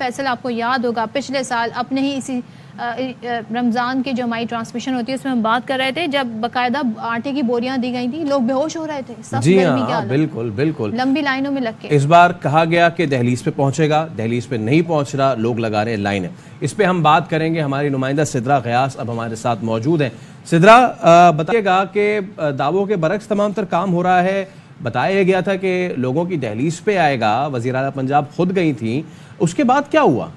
फैसल आपको याद होगा पिछले साल अपने ही इसी रमज़ान की जो हमारी ट्रांसमिशन होती है उसमें हम बात कर रहे थे, जब बाकायदा आटे की बोरियां दी गई थी, लोग बेहोश हो रहे थे। सब जी गर्मी हाँ, बिल्कुल बिल्कुल लंबी लाइनों में लग के। इस बार कहा गया कि दहलीज पे पहुंचेगा, दहलीज पे नहीं पहुंच रहा, लोग लगा रहे लाइन। इस पे हम बात करेंगे। हमारी नुमाइंदा सिद्रा गयास अब हमारे साथ मौजूद हैं। सिद्रा, बताइएगा कि दावों के बरक्स तमाम तर काम हो रहा है। बताया गया था कि लोगों की दहलीज पे आएगा, वज़ीर आला पंजाब खुद गई थी, उसके बाद क्या हुआ?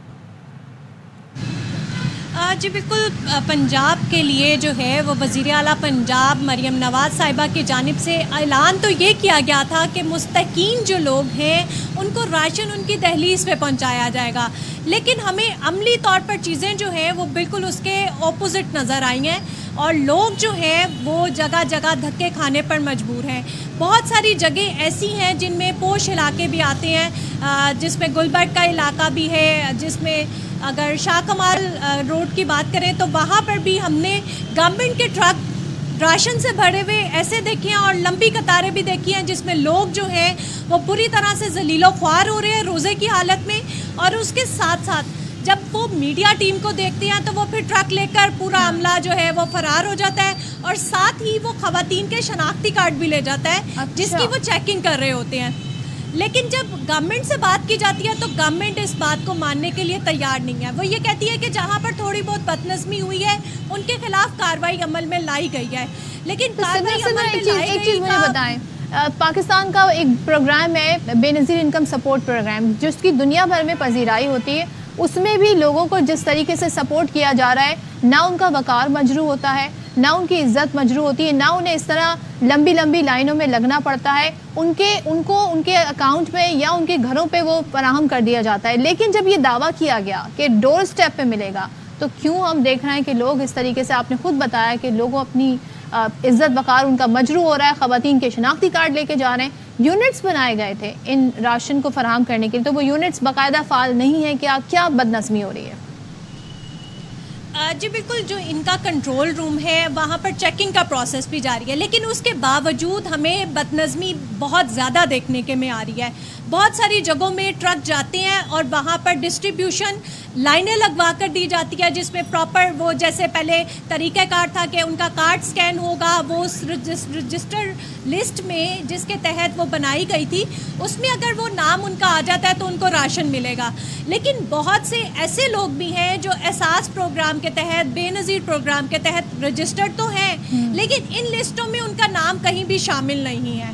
जी बिल्कुल, पंजाब के लिए जो है वो वज़ीर आला पंजाब मरियम नवाज़ साहिबा की जानिब से ऐलान तो ये किया गया था कि मुस्तकीन जो लोग हैं उनको राशन उनकी दहलीज पे पहुंचाया जाएगा, लेकिन हमें अमली तौर पर चीज़ें जो हैं वो बिल्कुल उसके ऑपोजिट नज़र आई हैं और लोग जो हैं वो जगह जगह धक्के खाने पर मजबूर हैं। बहुत सारी जगह ऐसी हैं जिनमें पोश इलाके भी आते हैं, जिसमें गुलबर्ग का इलाका भी है, जिसमें अगर शाह कमाल रोड की बात करें तो वहाँ पर भी हमने गवर्नमेंट के ट्रक राशन से भरे हुए ऐसे देखे हैं और लंबी कतारें भी देखी हैं जिसमें लोग जो हैं वो बुरी तरह से जलीलो ख्वार हो रहे हैं रोज़े की हालत में। और उसके साथ साथ जब वो मीडिया टीम को देखते हैं तो वो फिर ट्रक लेकर पूरा अमला जो है वो फरार हो जाता है और साथ ही वो खवातीन के शनाख्ती कार्ड भी ले जाता है जिसकी वो चेकिंग कर रहे होते हैं। लेकिन जब गवर्नमेंट से बात की जाती है तो गवर्नमेंट इस बात को मानने के लिए तैयार नहीं है। वो ये कहती है कि जहाँ पर थोड़ी बहुत बदनज़मी हुई है उनके खिलाफ कार्रवाई अमल में लाई गई है, लेकिन कार्रवाई अमल में लाई गई मुझे बताएं। पाकिस्तान का एक प्रोग्राम है बेनज़ीर इनकम सपोर्ट प्रोग्राम, जिसकी दुनिया भर में पजीराई होती है, उसमें भी लोगों को जिस तरीके से सपोर्ट किया जा रहा है, ना उनका वकार मजरू होता है, ना उनकी इज्जत मजरू होती है, ना उन्हें इस तरह लंबी लंबी लाइनों में लगना पड़ता है, उनको उनके अकाउंट में या उनके घरों पे वो फराहम कर दिया जाता है। लेकिन जब ये दावा किया गया कि डोर स्टेप पे मिलेगा, तो क्यों हम देख रहे हैं कि लोग इस तरीके से, आपने खुद बताया कि लोगों अपनी इज्जत वकार उनका मजरू हो रहा है, खवातीन के शनाख्ती कार्ड लेके जा रहे हैं। यूनिट्स बनाए गए थे इन राशन को फराहम करने के लिए, तो वो यूनिट्स बाकायदा फाल नहीं है, क्या बदनज़मी हो रही है? जी बिल्कुल, जो इनका कंट्रोल रूम है वहाँ पर चेकिंग का प्रोसेस भी जारी है, लेकिन उसके बावजूद हमें बदनज़मी बहुत ज़्यादा देखने के में आ रही है। बहुत सारी जगहों में ट्रक जाते हैं और वहाँ पर डिस्ट्रीब्यूशन लाइनें लगवा कर दी जाती है, जिसमें प्रॉपर वो जैसे पहले तरीक़ाकार था कि उनका कार्ड स्कैन होगा, वो उस रजिस्टर लिस्ट में जिसके तहत वो बनाई गई थी उसमें अगर वो नाम उनका आ जाता है तो उनको राशन मिलेगा। लेकिन बहुत से ऐसे लोग भी हैं जो एहसास प्रोग्राम के तहत, बेनज़ीर प्रोग्राम के तहत रजिस्टर्ड तो हैं, लेकिन इन लिस्टों में उनका नाम कहीं भी शामिल नहीं है।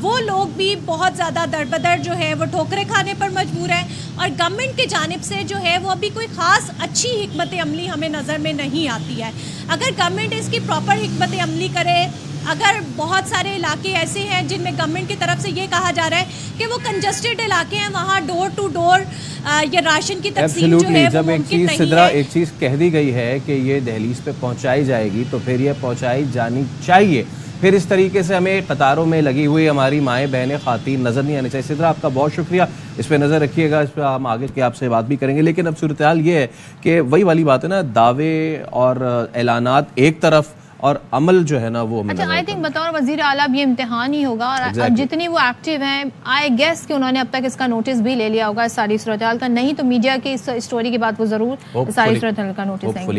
वो लोग भी बहुत ज़्यादा दरबदर जो है वो ठोकरें खाने पर मजबूर हैं और गवर्नमेंट की जानिब से जो है वो अभी कोई ख़ास अच्छी हिकमत अमली हमें नज़र में नहीं आती है। अगर गवर्नमेंट इसकी प्रॉपर हिकमत अमली करे, अगर बहुत सारे इलाके ऐसे हैं जिनमें गवर्नमेंट की तरफ से ये कहा जा रहा है कि वो कंजस्टेड इलाके हैं, वहाँ डोर टू डोर ये राशन की तकसीम जो है जब एक चीज़ कह दी गई है कि ये दहलीज पे पहुँचाई जाएगी तो फिर ये पहुँचाई जानी चाहिए। फिर इस तरीके से हमें कतारों में लगी हुई हमारी माएँ बहनें खातीन नज़र नहीं आनी चाहिए। सिद्रा, आपका बहुत शुक्रिया, इस पर नज़र रखिएगा, इस पर हम आगे के आपसे बात भी करेंगे। लेकिन अब सूरत हाल ये है कि वही वाली बात है ना, दावे और ऐलानात एक तरफ और अमल जो है ना वो अच्छा, आई थिंक बतौर वज़ीर आला ये इम्तिहान ही होगा और जितनी वो एक्टिव हैं, आई गेस कि उन्होंने अब तक इसका नोटिस भी ले लिया होगा इस सारी सूरत हाल का, नहीं तो मीडिया की इस स्टोरी के बाद वो ज़रूर सारी सूरत हाल का नोटिस लेंगे।